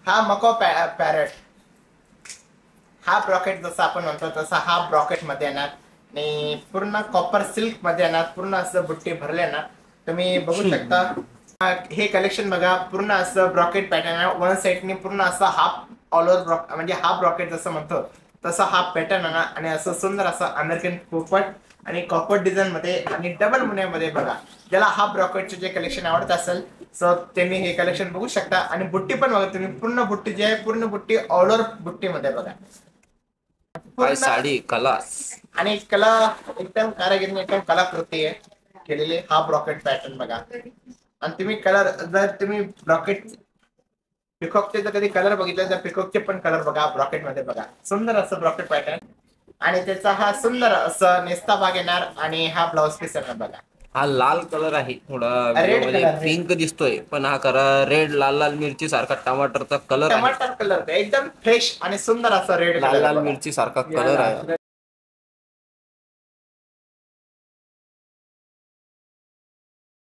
हा मको पॅरेट, हा ब्रॉकेट जसा आपण म्हणतो तसा हा ब्रॉकेट मध्ये येणार आणि पूर्ण कॉपर सिल्क मध्ये येणार, पूर्ण असं बुट्टी भरले येणार. तुम्ही बघू शकता हे कलेक्शन बघा, पूर्ण असं ब्रॉकेट पॅटर्न आहे. वन साइडने पूर्ण असं हाफ ऑल ओव्हर म्हणजे हाफ ब्रॉकेट जसं म्हणतो तसा हाफ पॅटर्न आहे आणि असं सुंदर असं अमेरिकन पोपट आणि कॉपर डिझाईन मध्ये आणि डबल मुन्यामध्ये बघा. ज्याला हाफ ब्रॉकेटचे जे कलेक्शन आवडत असेल सो त्यांनी हे कलेक्शन बघू शकता. आणि बुट्टी पण बघा तुम्ही, पूर्ण बुट्टी जी आहे पूर्ण बुट्टी ऑल ओव्हर बुट्टीमध्ये बघा. काय साडी कलास आणि कला एकदम कारागिरीने एकदम कलाकृती आहे केलेली. हा ब्रॉकेट पॅटर्न बघा. आणि तुम्ही कलर जर तुम्ही ब्रॉकेट पिकॉकचे जर कधी कलर बघितले तर पिकॉकचे पण कलर बघा ब्रॉकेट मध्ये बघा. सुंदर असं ब्रॉकेट पॅटर्न आणि त्याचा हा सुंदर असं नेस्ता भाग येणार आणि हा ब्लाउज पीस येणार बघा. हा लाल कलर आहे, थोडा रेड व्हिडिओ मध्ये कलर, पिंक दिसतोय पण हा खरा रेड लाल लाल मिरची सारखा टमाटरचा कलर आहे. टमाटर कलर एकदम फ्रेश आणि सुंदर असा रेड लाल कलर लाल बघा. मिरची सारखा कलर आहे.